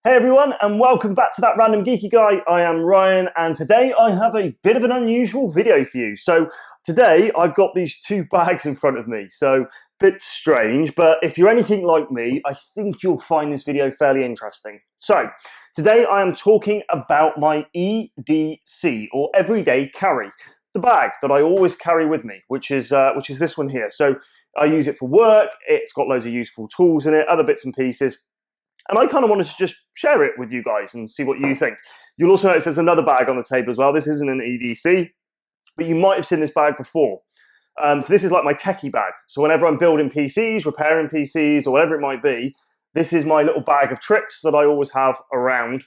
Hey everyone, and welcome back to That Random Geeky Guy. I am Ryan, and today I have a bit of an unusual video for you. So today I've got these two bags in front of me, so a bit strange, but if you're anything like me, I think you'll find this video fairly interesting. So today I am talking about my EDC, or Everyday Carry, the bag that I always carry with me, which is this one here. So I use it for work, it's got loads of useful tools in it, other bits and pieces. And I kind of wanted to just share it with you guys and see what you think. You'll also notice there's another bag on the table as well. This isn't an EDC, but you might have seen this bag before. So this is like my techie bag. So whenever I'm building PCs, repairing PCs, or whatever it might be, this is my little bag of tricks that I always have around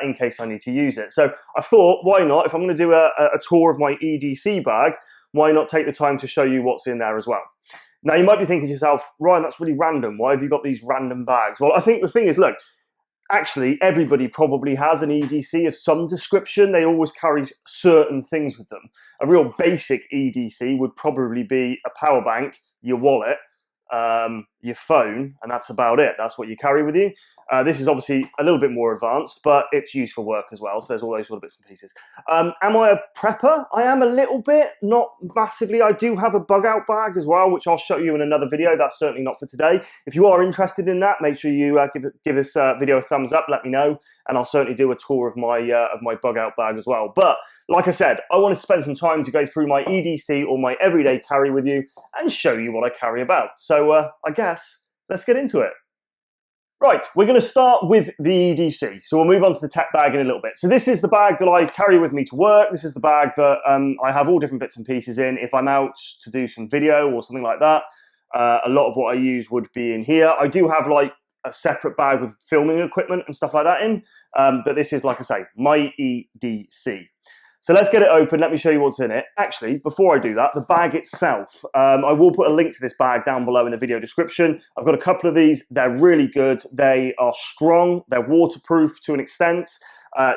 in case I need to use it. So I thought, why not? If I'm going to do a tour of my EDC bag, why not take the time to show you what's in there as well? Now, you might be thinking to yourself, Ryan, that's really random. Why have you got these random bags? Well, I think the thing is, look, actually, everybody probably has an EDC of some description. They always carry certain things with them. A real basic EDC would probably be a power bank, your wallet, your phone, and that's about it. That's what you carry with you. This is obviously a little bit more advanced, but it's used for work as well. So there's all those sort of bits and pieces. Am I a prepper? I am a little bit, not massively. I do have a bug out bag as well, which I'll show you in another video. That's certainly not for today. If you are interested in that, make sure you give this video a thumbs up. Let me know, and I'll certainly do a tour of my bug out bag as well. But like I said, I wanted to spend some time to go through my EDC or my everyday carry with you and show you what I carry about. So I guess let's get into it. Right, we're going to start with the EDC. So we'll move on to the tech bag in a little bit. So this is the bag that I carry with me to work. This is the bag that I have all different bits and pieces in. If I'm out to do some video or something like that, a lot of what I use would be in here. I do have like a separate bag with filming equipment and stuff like that in, but this is, like I say, my EDC. So let's get it open. Let me show you what's in it. Actually, before I do that, the bag itself, I will put a link to this bag down below in the video description. I've got a couple of these. They're really good. They are strong. They're waterproof to an extent.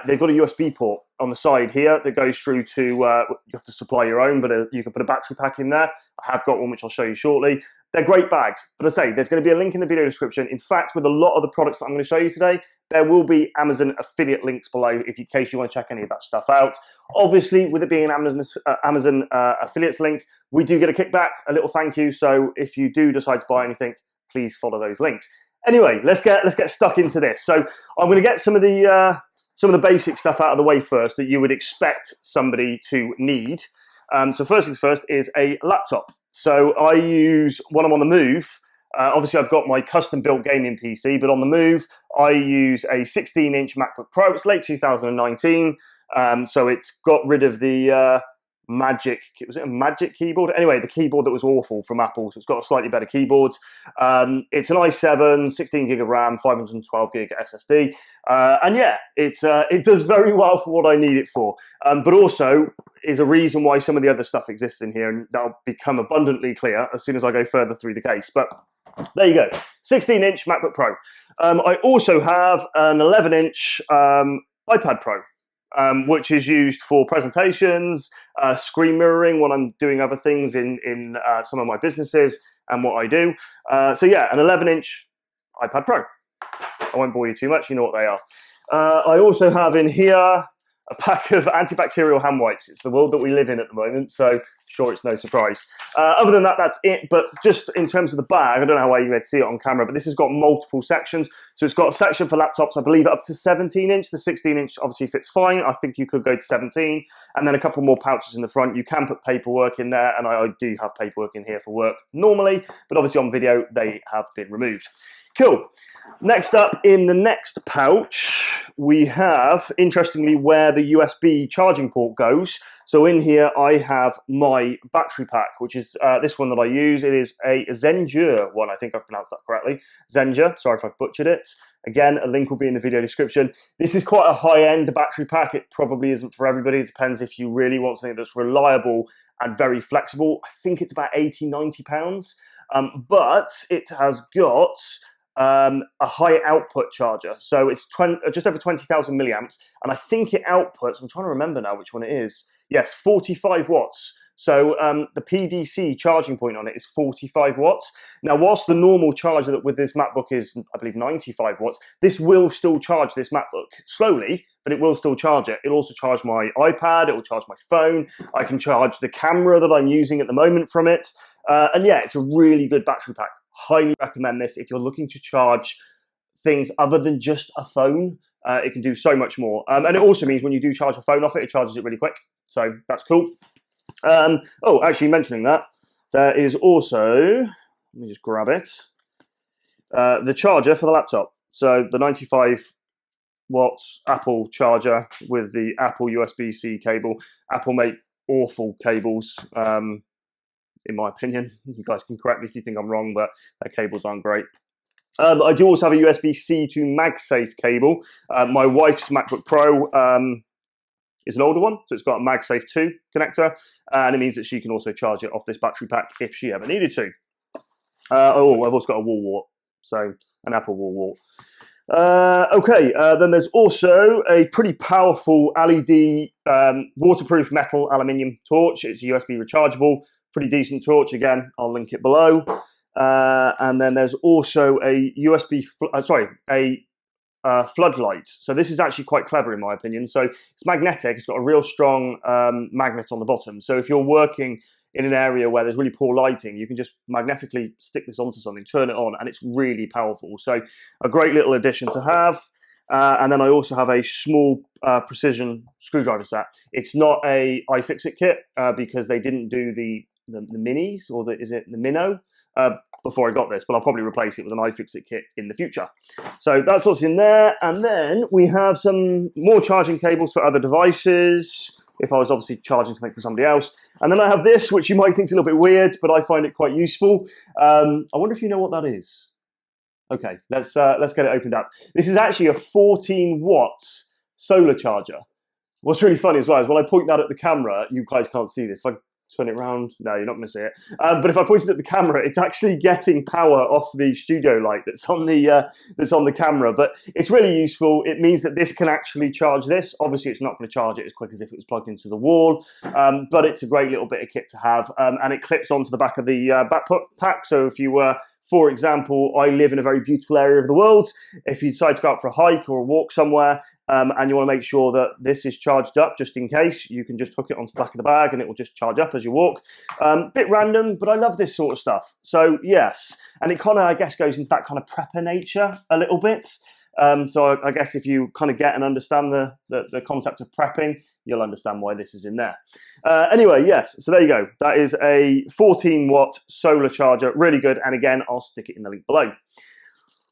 They've got a USB port on the side here that goes through to, you have to supply your own, but you can put a battery pack in there. I have got one, which I'll show you shortly. They're great bags, but I say there's going to be a link in the video description. In fact, with a lot of the products that I'm going to show you today, there will be Amazon affiliate links below in case you want to check any of that stuff out. Obviously, with it being an Amazon affiliates link, we do get a kickback, a little thank you. So if you do decide to buy anything, please follow those links. Anyway, let's get stuck into this. So I'm going to get some of the basic stuff out of the way first that you would expect somebody to need. So first things first is a laptop. So I use, when I'm on the move, obviously I've got my custom built gaming PC, but on the move, I use a 16-inch MacBook Pro. It's late 2019, so it's got rid of the Magic, was it a Magic keyboard? Anyway, the keyboard that was awful from Apple, so it's got a slightly better keyboard. It's an i7, 16 gig of RAM, 512 gig SSD, and yeah, it does very well for what I need it for, but also is a reason why some of the other stuff exists in here, and that'll become abundantly clear as soon as I go further through the case. But there you go, 16-inch MacBook Pro. I also have an 11-inch iPad Pro, which is used for presentations, screen mirroring when I'm doing other things in some of my businesses and what I do. So yeah, an 11-inch iPad Pro. I won't bore you too much, you know what they are. I also have in here a pack of antibacterial hand wipes. It's the world that we live in at the moment, so sure, it's no surprise. Other than that, that's it. But just in terms of the bag, I don't know how well you may see it on camera, but this has got multiple sections. So it's got a section for laptops, I believe up to 17-inch. The 16-inch obviously fits fine. I think you could go to 17. And then a couple more pouches in the front. You can put paperwork in there, and I do have paperwork in here for work normally, but obviously on video, they have been removed. Cool. Next up, in the next pouch, we have, interestingly, where the USB charging port goes. So in here, I have my battery pack, which is this one that I use. It is a Zenja one. I think I've pronounced that correctly. Zenja. Sorry if I butchered it. Again, a link will be in the video description. This is quite a high-end battery pack. It probably isn't for everybody. It depends if you really want something that's reliable and very flexible. I think it's about 80, 90 pounds. But it has got a high output charger. So it's just over 20,000 milliamps. And I think it outputs, I'm trying to remember now which one it is. Yes, 45 watts So the PDC charging point on it is 45 watts. Now, whilst the normal charger that with this MacBook is, I believe, 95 watts, this will still charge this MacBook slowly, but it will still charge it. It'll also charge my iPad, it will charge my phone. I can charge the camera that I'm using at the moment from it. And yeah, it's a really good battery pack. Highly recommend this if you're looking to charge things other than just a phone. It can do so much more. And it also means when you do charge a phone off it, it charges it really quick. So that's cool. Oh, actually mentioning that, there is also, let me just grab it, the charger for the laptop. So the 95 watts Apple charger with the Apple USB-C cable. Apple make awful cables, in my opinion. You guys can correct me if you think I'm wrong, but their cables aren't great. I do also have a USB-C to MagSafe cable. My wife's MacBook Pro is an older one, so it's got a MagSafe 2 connector, and it means that she can also charge it off this battery pack if she ever needed to. Oh, I've also got a wall wart, so an Apple wall wart. Okay, then there's also a pretty powerful LED waterproof metal aluminium torch. It's USB rechargeable, pretty decent torch. Again, I'll link it below. And then there's also a floodlight. So this is actually quite clever in my opinion. So it's magnetic. It's got a real strong magnet on the bottom. So if you're working in an area where there's really poor lighting, you can just magnetically stick this onto something, turn it on, and it's really powerful. So a great little addition to have. And then I also have a small precision screwdriver set. It's not a iFixit kit because they didn't do the minis, or is it the Minnow? Before I got this, but I'll probably replace it with an iFixit kit in the future. So that's what's in there. And then we have some more charging cables for other devices, if I was obviously charging something for somebody else. And then I have this, which you might think is a little bit weird, but I find it quite useful. I wonder if you know what that is. Okay, let's get it opened up. This is actually a 14 watts solar charger. What's really funny as well is when I point that at the camera, you guys can't see this. If I turn it around, no, you're not going to see it. But if I point it at the camera, it's actually getting power off the studio light that's on the camera. But it's really useful. It means that this can actually charge this. Obviously, it's not going to charge it as quick as if it was plugged into the wall, but it's a great little bit of kit to have, and it clips onto the back of the backpack. So if you were, for example, I live in a very beautiful area of the world. If you decide to go out for a hike or a walk somewhere, and you want to make sure that this is charged up just in case, you can just hook it onto the back of the bag and it will just charge up as you walk. Bit random, but I love this sort of stuff. So yes, and it kind of, I guess, goes into that kind of prepper nature a little bit. So I guess if you kind of get and understand the concept of prepping, you'll understand why this is in there. Anyway, yes, so there you go. That is a 14 watt solar charger, really good. And again, I'll stick it in the link below.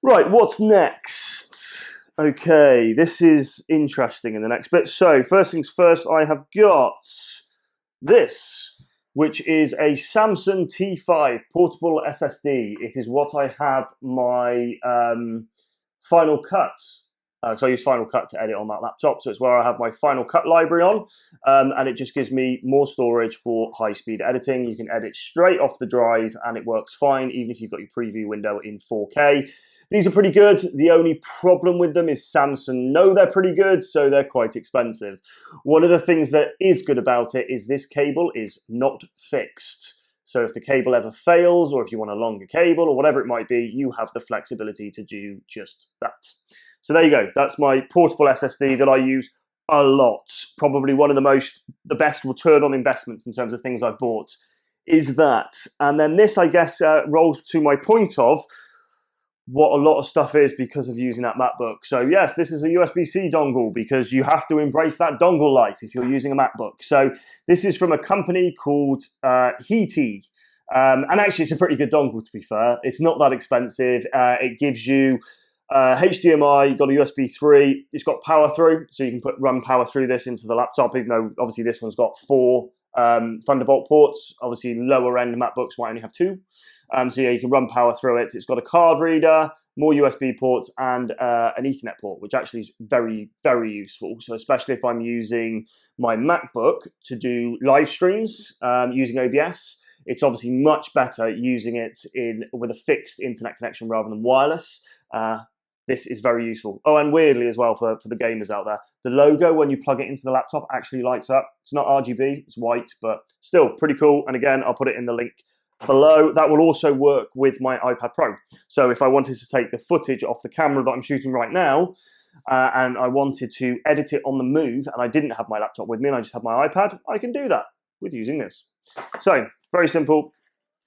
Right, what's next? Okay, this is interesting in the next bit. So first things first, I have got this, which is a Samsung T5 portable SSD. It is what I have my Final Cut. So I use Final Cut to edit on that laptop. So it's where I have my Final Cut library on. And it just gives me more storage for high-speed editing. You can edit straight off the drive and it works fine, even if you've got your preview window in 4K. These are pretty good. The only problem with them is Samsung know they're pretty good, so they're quite expensive. One of the things that is good about it is this cable is not fixed. So if the cable ever fails, or if you want a longer cable, or whatever it might be, you have the flexibility to do just that. So there you go. That's my portable SSD that I use a lot. Probably one of the best return on investments in terms of things I've bought is that. And then this, I guess, rolls to my point of what a lot of stuff is because of using that MacBook. So yes, this is a USB-C dongle because you have to embrace that dongle life if you're using a MacBook. So this is from a company called Heaty. And actually it's a pretty good dongle, to be fair. It's not that expensive. It gives you HDMI, you've got a USB 3, it's got power through, so you can run power through this into the laptop, even though obviously this one's got 4 Thunderbolt ports. Obviously lower end MacBooks might only have 2. So yeah, you can run power through it. It's got a card reader, more USB ports, and an Ethernet port, which actually is very, very useful. So especially if I'm using my MacBook to do live streams using OBS, it's obviously much better using it with a fixed internet connection rather than wireless. this is very useful. Oh, and weirdly as well for the gamers out there, the logo when you plug it into the laptop actually lights up. It's not RGB, it's white, but still pretty cool. And again, I'll put it in the link below. That will also work with my iPad Pro. So if I wanted to take the footage off the camera that I'm shooting right now, and I wanted to edit it on the move, and I didn't have my laptop with me and I just had my iPad, I can do that with using this. So very simple.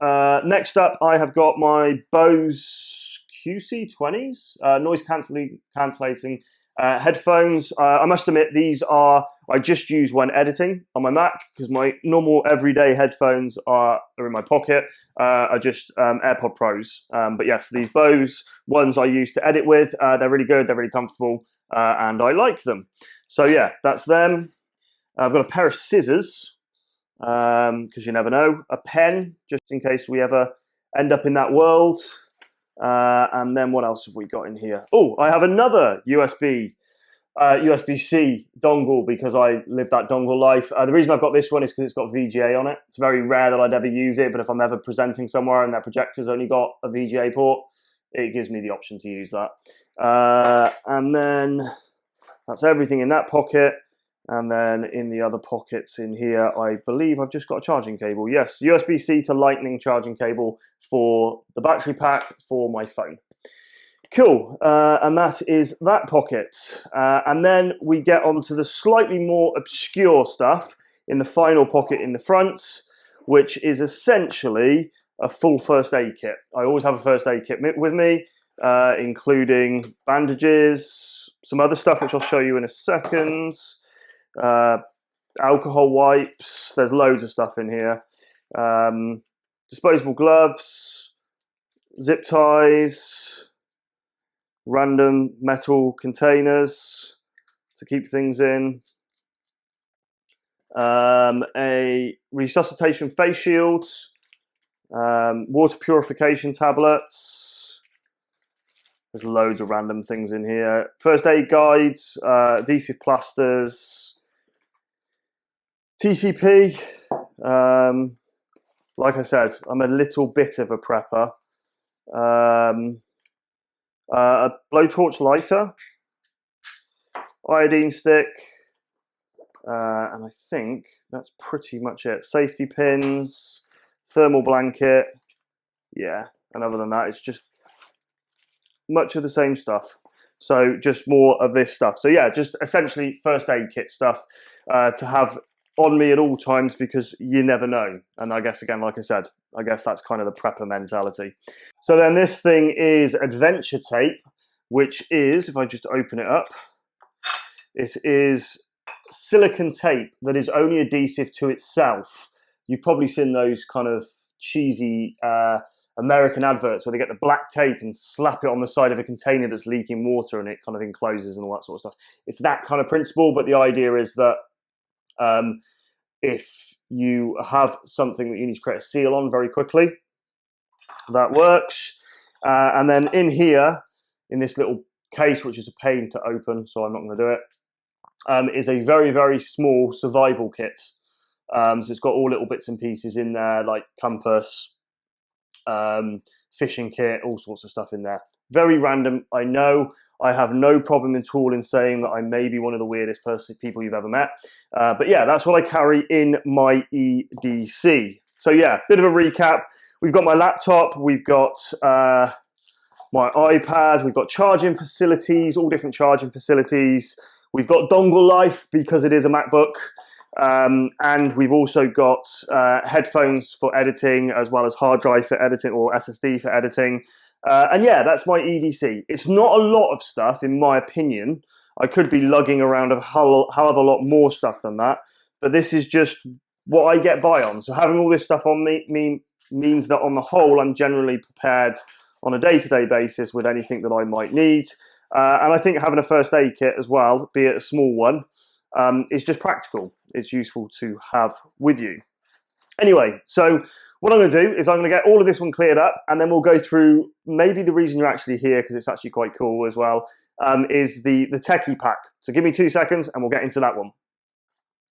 Next up, I have got my Bose QC20s, noise cancelling headphones. I must admit, these I just use when editing on my Mac, because my normal everyday headphones are in my pocket, are just AirPod Pros. But yes, these Bose ones I use to edit with, they're really good, they're really comfortable, and I like them. So yeah, that's them. I've got a pair of scissors, because you never know, a pen, just in case we ever end up in that world. And then what else have we got in here? Oh, I have another USB-C dongle, because I live that dongle life. The reason I've got this one is because it's got VGA on it. It's very rare that I'd ever use it, but if I'm ever presenting somewhere and their projector's only got a VGA port, it gives me the option to use that. And then that's everything in that pocket. And then in the other pockets in here, I believe I've just got a charging cable. Yes, USB-C to Lightning charging cable for the battery pack for my phone. Cool, and that is that pocket. And then we get onto the slightly more obscure stuff in the final pocket in the front, which is essentially a full first aid kit. I always have a first aid kit with me, including bandages, some other stuff which I'll show you in a second. Alcohol wipes, there's loads of stuff in here. Disposable gloves, zip ties, random metal containers to keep things in, a resuscitation face shield, water purification tablets. There's loads of random things in here. First aid guides, adhesive plasters, TCP. Like I said, I'm a little bit of a prepper. A blowtorch lighter, iodine stick, and I think that's pretty much it. Safety pins, thermal blanket, yeah, and other than that, it's just much of the same stuff. So just more of this stuff. So yeah, just essentially first aid kit stuff to have on me at all times, because you never know. And I guess, again, like I said, I guess that's kind of the prepper mentality. So then this thing is adventure tape, which is, if I just open it up, it is silicone tape that is only adhesive to itself. You've probably seen those kind of cheesy American adverts where they get the black tape and slap it on the side of a container that's leaking water and it kind of encloses and all that sort of stuff. It's that kind of principle, but the idea is that if you have something that you need to create a seal on very quickly, that works. And then in here, in this little case, which is a pain to open, so I'm not going to do it, is a very, very small survival kit. So it's got all little bits and pieces in there, like compass, fishing kit, all sorts of stuff in there. Very random, I know. I have no problem at all in saying that I may be one of the weirdest people you've ever met. But yeah, that's what I carry in my EDC. So yeah, bit of a recap. We've got my laptop, we've got my iPad, we've got charging facilities, all different charging facilities. We've got dongle life because it is a MacBook. And we've also got headphones for editing, as well as hard drive for editing, or SSD for editing. And yeah, that's my EDC. It's not a lot of stuff, in my opinion. I could be lugging around a however lot more stuff than that, but this is just what I get by on. So having all this stuff on me means that on the whole, I'm generally prepared on a day-to-day basis with anything that I might need. And I think having a first aid kit as well, be it a small one, is just practical. It's useful to have with you. Anyway, so what I'm going to do is I'm going to get all of this one cleared up, and then we'll go through maybe the reason you're actually here, because it's actually quite cool as well, is the techie pack. So give me 2 seconds and we'll get into that one.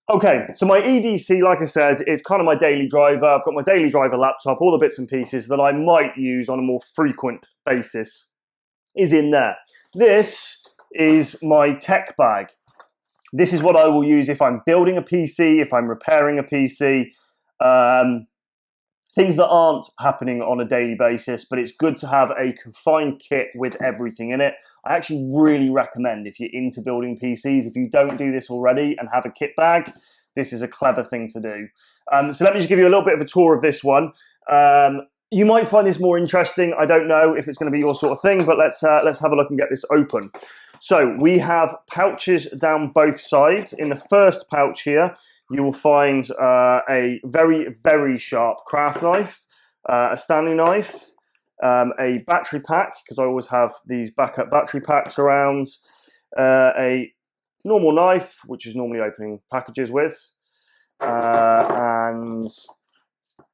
Okay, so my EDC, like I said, is kind of my daily driver. I've got my daily driver laptop, all the bits and pieces that I might use on a more frequent basis is in there. This is my tech bag. This is what I will use if I'm building a PC, if I'm repairing a PC, things that aren't happening on a daily basis, but it's good to have a confined kit with everything in it. I actually really recommend, if you're into building PCs, if you don't do this already and have a kit bag, this is a clever thing to do. So let me just give you a little bit of a tour of this one. You might find this more interesting. I don't know if it's going to be your sort of thing, but let's have a look and get this open. So we have pouches down both sides. In the first pouch here, you will find a very, very sharp craft knife, a Stanley knife, a battery pack, because I always have these backup battery packs around, a normal knife, which is normally opening packages with, and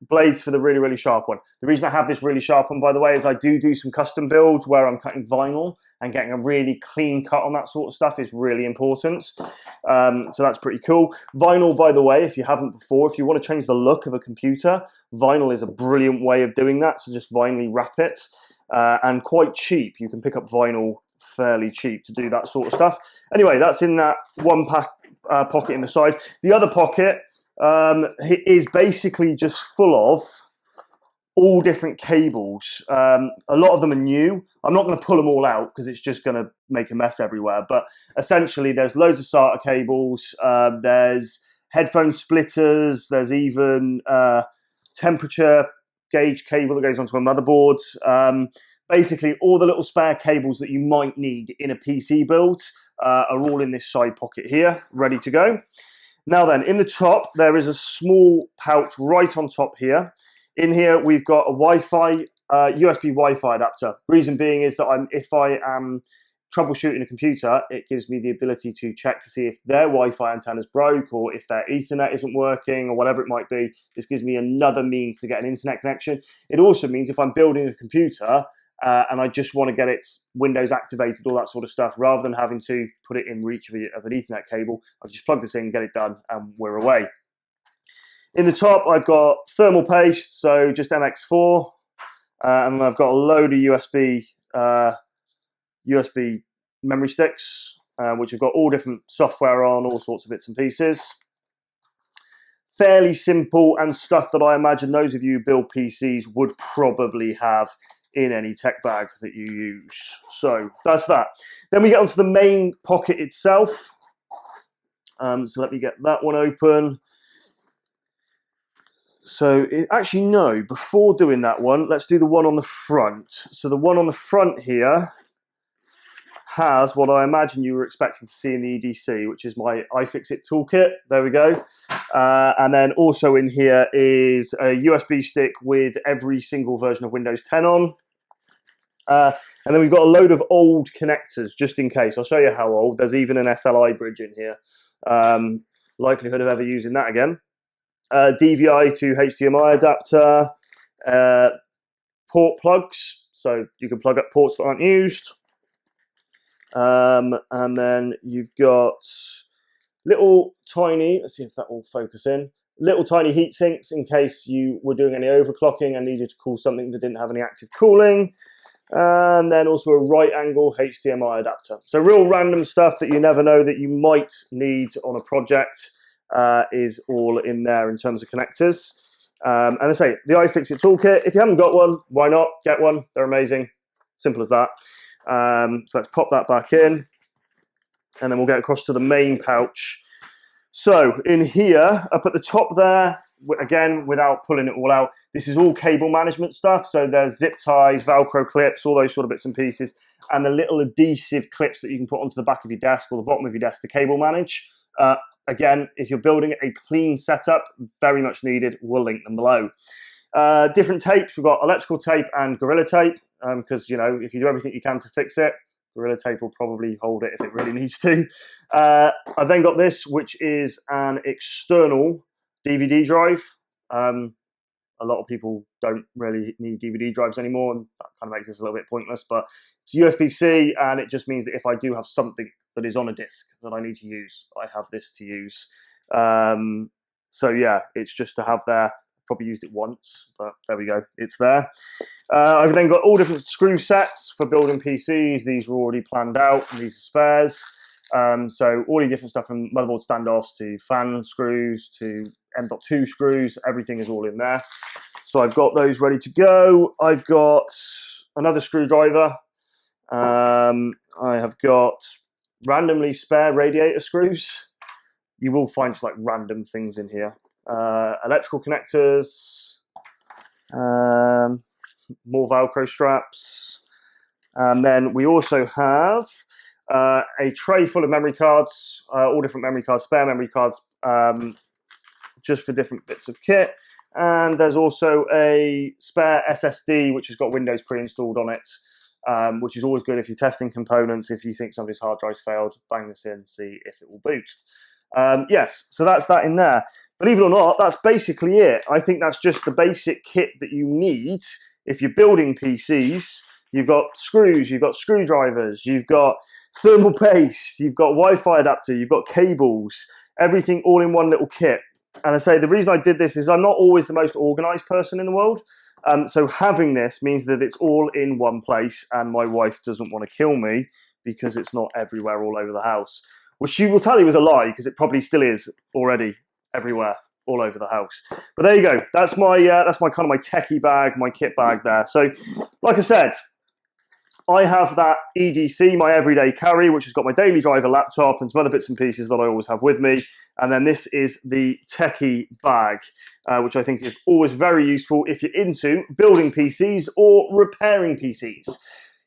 blades for the really, really sharp one. The reason I have this really sharp one, by the way, is I do some custom builds where I'm cutting vinyl, and getting a really clean cut on that sort of stuff is really important. So that's pretty cool. Vinyl, by the way, if you haven't before, if you want to change the look of a computer, vinyl is a brilliant way of doing that. So just vinylly wrap it, and quite cheap. You can pick up vinyl fairly cheap to do that sort of stuff. Anyway, that's in that one pocket in the side. The other pocket is basically just full of all different cables. A lot of them are new. I'm not going to pull them all out because it's just going to make a mess everywhere. But essentially, there's loads of SATA cables. There's headphone splitters. There's even temperature gauge cable that goes onto a motherboard. Basically, all the little spare cables that you might need in a PC build are all in this side pocket here, ready to go. Now then, in the top, there is a small pouch right on top here. In here, we've got a Wi-Fi, USB Wi-Fi adapter. Reason being is that if I am troubleshooting a computer, it gives me the ability to check to see if their Wi-Fi antenna's broke or if their Ethernet isn't working or whatever it might be. This gives me another means to get an internet connection. It also means if I'm building a computer and I just want to get its Windows activated, all that sort of stuff, rather than having to put it in reach of an Ethernet cable, I'll just plug this in, get it done, and we're away. In the top, I've got thermal paste, so just MX4, and I've got a load of USB memory sticks, which have got all different software on, all sorts of bits and pieces. Fairly simple and stuff that I imagine those of you who build PCs would probably have in any tech bag that you use. So that's that. Then we get onto the main pocket itself. So let me get that one open. So actually, no, before doing that one, let's do the one on the front. So the one on the front here has what I imagine you were expecting to see in the EDC, which is my iFixit toolkit. There we go. And then also in here is a USB stick with every single version of Windows 10 on. And then we've got a load of old connectors, just in case. I'll show you how old. There's even an SLI bridge in here. Likelihood of ever using that again. DVI to HDMI adapter, port plugs, so you can plug up ports that aren't used. And then you've got little tiny, let's see if that will focus in, little tiny heat sinks in case you were doing any overclocking and needed to cool something that didn't have any active cooling. And then also a right angle HDMI adapter. So real random stuff that you never know that you might need on a project is all in there in terms of connectors. And I say, the iFixit toolkit, if you haven't got one, why not? Get one, they're amazing. Simple as that. So let's pop that back in, and then we'll get across to the main pouch. So in here, up at the top there, again, without pulling it all out, this is all cable management stuff. So there's zip ties, Velcro clips, all those sort of bits and pieces, and the little adhesive clips that you can put onto the back of your desk or the bottom of your desk to cable manage. Again, if you're building a clean setup, very much needed. We'll link them below. Different tapes. We've got electrical tape and Gorilla tape, because, you know, if you do everything you can to fix it, Gorilla tape will probably hold it if it really needs to. I've then got this, which is an external DVD drive. A lot of people don't really need DVD drives anymore, and that kind of makes this a little bit pointless, but it's USB-C, and it just means that if I do have something that is on a disk that I need to use, I have this to use. So yeah, it's just to have there. Probably used it once, but there we go, it's there. I've then got all different screw sets for building PCs. These were already planned out, and these are spares. So all the different stuff from motherboard standoffs to fan screws to M.2 screws, everything is all in there. So I've got those ready to go. I've got another screwdriver. I have got randomly spare radiator screws. You will find just like random things in here. Electrical connectors, more Velcro straps. And then we also have a tray full of memory cards, all different memory cards, spare memory cards, just for different bits of kit. And there's also a spare SSD, which has got Windows pre-installed on it, which is always good if you're testing components. If you think somebody's hard drive's failed, bang this in, see if it will boot. Yes, so that's that in there. Believe it or not, that's basically it. I think that's just the basic kit that you need if you're building PCs. You've got screws, you've got screwdrivers, you've got thermal paste, you've got Wi-Fi adapter, you've got cables, everything all in one little kit. And I say the reason I did this is I'm not always the most organized person in the world. So having this means that it's all in one place, and my wife doesn't want to kill me because it's not everywhere all over the house. Which she will tell you is a lie, because it probably still is already everywhere all over the house. But there you go. That's my kind of my techie bag, my kit bag there. So like I said, I have that EDC, my everyday carry, which has got my daily driver laptop and some other bits and pieces that I always have with me. And then this is the techie bag, which I think is always very useful if you're into building PCs or repairing PCs.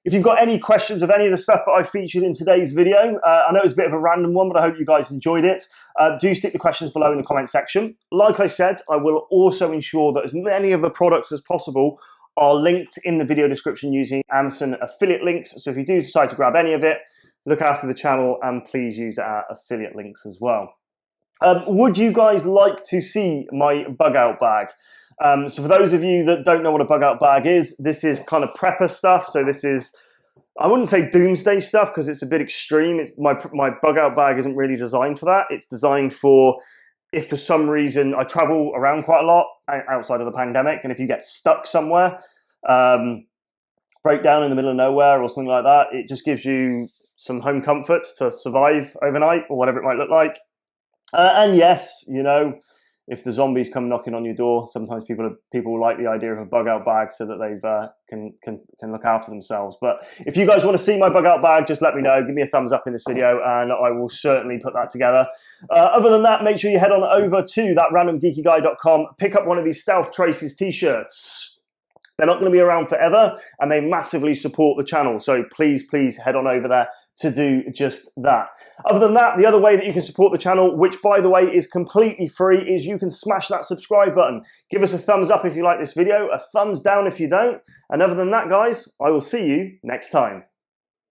If you've got any questions of any of the stuff that I featured in today's video, I know it's a bit of a random one, but I hope you guys enjoyed it. Do stick the questions below in the comment section. Like I said, I will also ensure that as many of the products as possible are linked in the video description using Amazon affiliate links. So if you do decide to grab any of it, look after the channel and please use our affiliate links as well. Would you guys like to see my bug out bag? So for those of you that don't know what a bug out bag is, this is kind of prepper stuff. So this is, I wouldn't say doomsday stuff because it's a bit extreme. My bug out bag isn't really designed for that. It's designed for if for some reason I travel around quite a lot outside of the pandemic, and if you get stuck somewhere, break down in the middle of nowhere or something like that, it just gives you some home comforts to survive overnight or whatever it might look like. And yes, you know, if the zombies come knocking on your door, sometimes people like the idea of a bug out bag so that they can look after themselves. But if you guys want to see my bug out bag, just let me know. Give me a thumbs up in this video and I will certainly put that together. Other than that, make sure you head on over to thatrandomgeekyguy.com, pick up one of these Stealth Traces t-shirts. They're not going to be around forever and they massively support the channel. So please head on over there to do just that. Other than that, the other way that you can support the channel, which by the way is completely free, is you can smash that subscribe button. Give us a thumbs up if you like this video, a thumbs down if you don't. And other than that, guys, I will see you next time.